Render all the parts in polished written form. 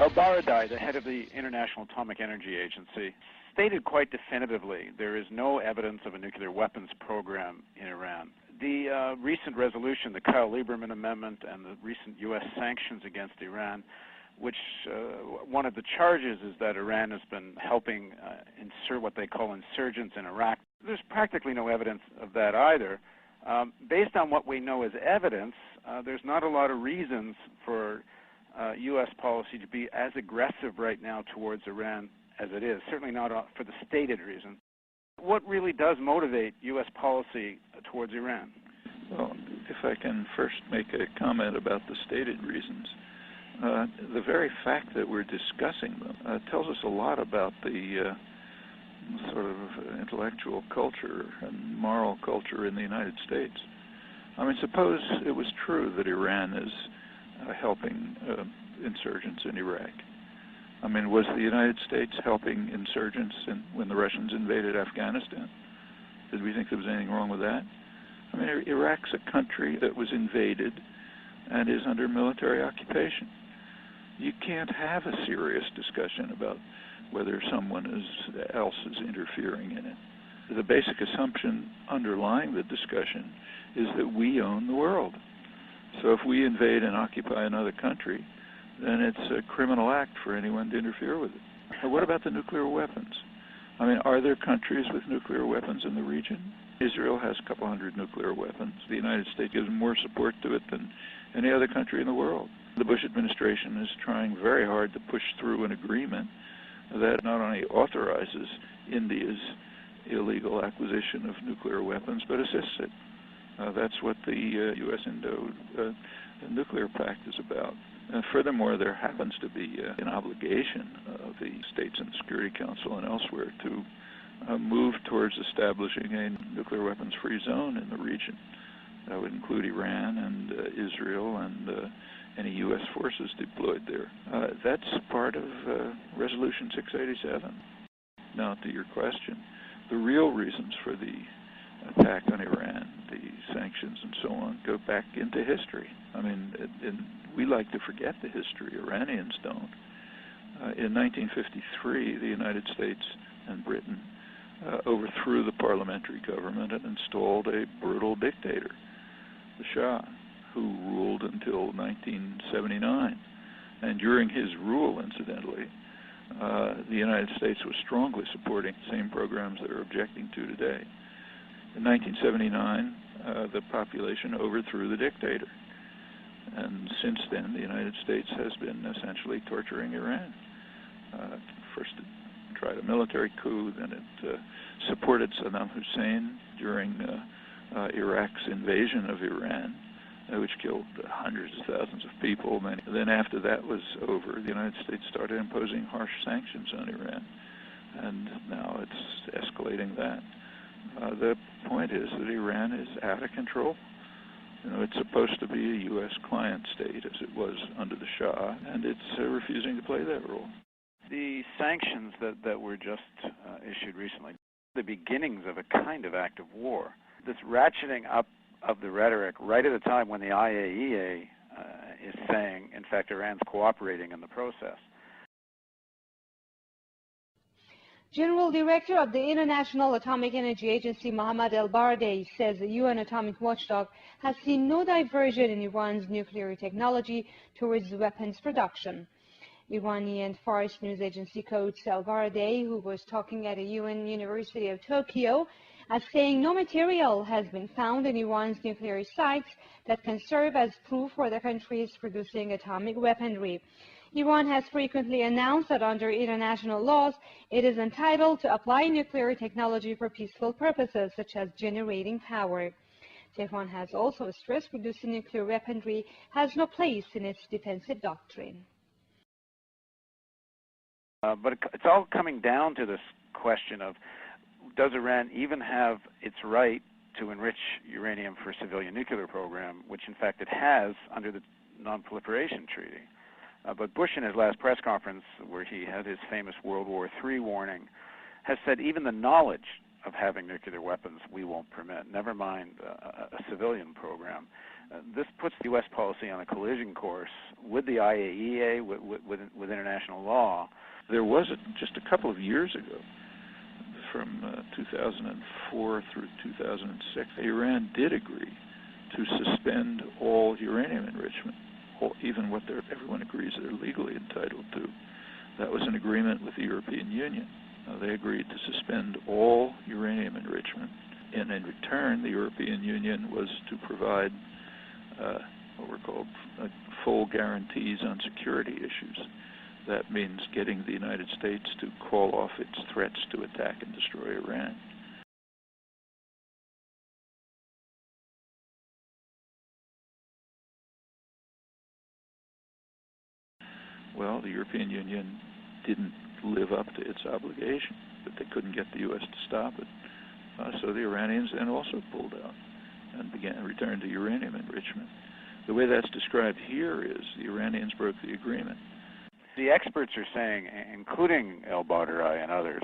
El-Baradei, the head of the International Atomic Energy Agency, stated quite definitively there is no evidence of a nuclear weapons program in Iran. The recent resolution, the Kyle Lieberman Amendment, and the recent U.S. sanctions against Iran, which one of the charges is that Iran has been helping what they call insurgents in Iraq. There's practically no evidence of that either. Based on what we know as evidence, there's not a lot of reasons for U.S. policy to be as aggressive right now towards Iran as it is, certainly not for the stated reason. What really does motivate U.S. policy towards Iran? Well, if I can first make a comment about the stated reasons. The very fact that we're discussing them tells us a lot about the sort of intellectual culture and moral culture in the United States. I mean, suppose it was true that Iran is helping insurgents in Iraq. I mean, was the United States helping insurgents when the Russians invaded Afghanistan? Did we think there was anything wrong with that? I mean, Iraq's a country that was invaded and is under military occupation. You can't have a serious discussion about whether someone else is interfering in it. The basic assumption underlying the discussion is that we own the world. So if we invade and occupy another country, then it's a criminal act for anyone to interfere with it. And what about the nuclear weapons? I mean, are there countries with nuclear weapons in the region? Israel has a couple hundred nuclear weapons. The United States gives more support to it than any other country in the world. The Bush administration is trying very hard to push through an agreement that not only authorizes India's illegal acquisition of nuclear weapons, but assists it. That's what the U.S.-Indo nuclear pact is about. Furthermore, there happens to be an obligation of the states in the Security Council and elsewhere to move towards establishing a nuclear weapons-free zone in the region. That would include Iran and Israel and any U.S. forces deployed there. That's part of Resolution 687. Now, to your question, the real reasons for the attack on Iran, the sanctions and so on, go back into history. I mean, we like to forget the history. Iranians don't. In 1953, the United States and Britain overthrew the parliamentary government and installed a brutal dictator, the Shah, who ruled until 1979. And during his rule, incidentally, the United States was strongly supporting the same programs that are objecting to today. In 1979, the population overthrew the dictator. And since then, the United States has been essentially torturing Iran. First it tried a military coup, then it supported Saddam Hussein during Iraq's invasion of Iran, which killed hundreds of thousands of people. Then after that was over, the United States started imposing harsh sanctions on Iran. And now it's escalating that. The point is that Iran is out of control. You know, it's supposed to be a U.S. client state, as it was under the Shah, and it's refusing to play that role. The sanctions that were just issued recently, the beginnings of a kind of act of war. This ratcheting up of the rhetoric right at a time when the IAEA is saying, in fact, Iran's cooperating in the process. General Director of the International Atomic Energy Agency, Mohammad El-Baradei, says the UN atomic watchdog has seen no diversion in Iran's nuclear technology towards weapons production. Iranian Fars News Agency quotes El-Baradei, who was talking at a UN University of Tokyo, as saying no material has been found in Iran's nuclear sites that can serve as proof for the country is producing atomic weaponry. Iran has frequently announced that under international laws, it is entitled to apply nuclear technology for peaceful purposes, such as generating power. Tehran has also stressed producing nuclear weaponry has no place in its defensive doctrine. But it's all coming down to this question of, does Iran even have its right to enrich uranium for a civilian nuclear program, which in fact it has under the Non-Proliferation Treaty. But Bush, in his last press conference, where he had his famous World War III warning, has said even the knowledge of having nuclear weapons we won't permit, never mind a civilian program. This puts the U.S. policy on a collision course with the IAEA, with international law. There was just a couple of years ago, from 2004 through 2006, Iran did agree to suspend all uranium enrichment, even what everyone agrees they're legally entitled to. That was an agreement with the European Union. They agreed to suspend all uranium enrichment, and in return, the European Union was to provide what were called full guarantees on security issues. That means getting the United States to call off its threats to attack and destroy Iran. Well, the European Union didn't live up to its obligation, but they couldn't get the U.S. to stop it. So the Iranians then also pulled out and returned to uranium enrichment. The way that's described here is the Iranians broke the agreement. The experts are saying, including El-Badrai and others,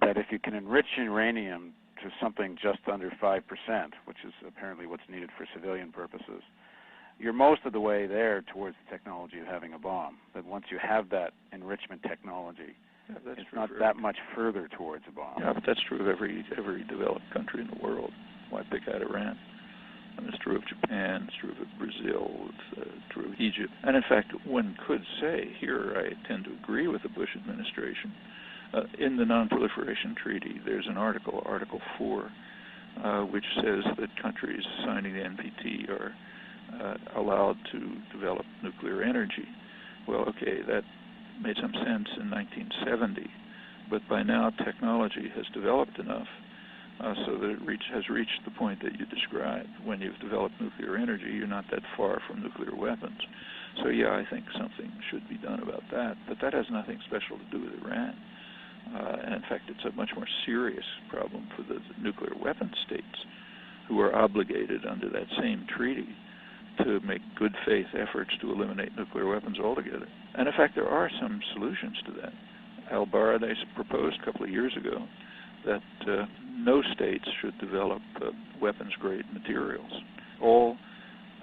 that if you can enrich uranium to something just under 5%, which is apparently what's needed for civilian purposes, you're most of the way there towards the technology of having a bomb. But once you have that enrichment technology, it's not that much further towards a bomb. Yeah, but that's true of every developed country in the world. Why pick out Iran? And it's true of Japan, it's true of Brazil, it's true of Egypt. And in fact, one could say, here I tend to agree with the Bush administration, in the Non-Proliferation Treaty, there's an article, Article 4, which says that countries signing the NPT are allowed to develop nuclear energy. Well, okay, that made some sense in 1970, but by now technology has developed enough so that it has reached the point that you described. When you've developed nuclear energy, you're not that far from nuclear weapons. So yeah, I think something should be done about that, but that has nothing special to do with Iran. And in fact, it's a much more serious problem for the nuclear weapon states who are obligated under that same treaty to make good faith efforts to eliminate nuclear weapons altogether. And in fact, there are some solutions to that. El-Badrai proposed a couple of years ago that no states should develop weapons-grade materials. All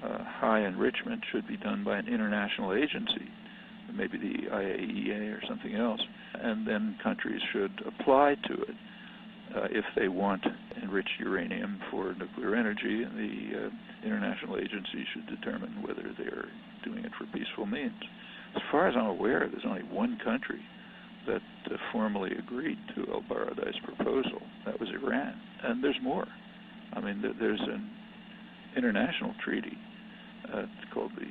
high enrichment should be done by an international agency, maybe the IAEA or something else, and then countries should apply to it if they want enriched uranium for nuclear energy, and the international agency should determine whether they're doing it for peaceful means. As far as I'm aware, there's only one country that formally agreed to El-Badrei's proposal. That was Iran. And there's more. I mean, there's an international treaty it's called the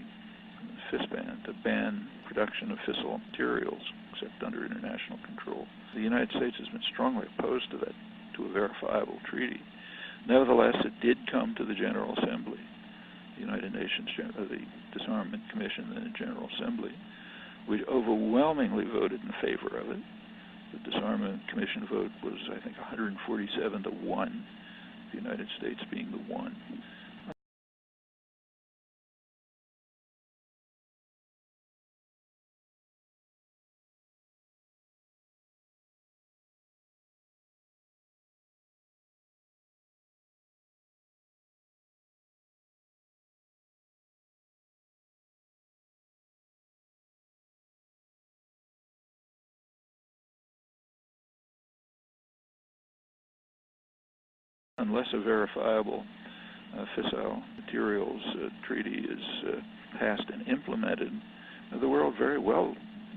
FISBAN, to ban production of fissile materials except under international control. The United States has been strongly opposed to that, to a verifiable treaty. Nevertheless, it did come to the General Assembly, the United Nations, the Disarmament Commission and the General Assembly, which overwhelmingly voted in favor of it. The Disarmament Commission vote was, I think, 147 to 1, the United States being the one. Unless a verifiable fissile materials treaty is passed and implemented, the world very well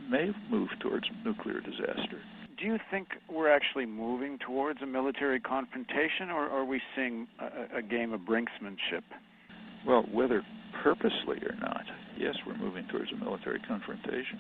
may move towards nuclear disaster. Do you think we're actually moving towards a military confrontation, or are we seeing a game of brinksmanship? Well, whether purposely or not, yes, we're moving towards a military confrontation.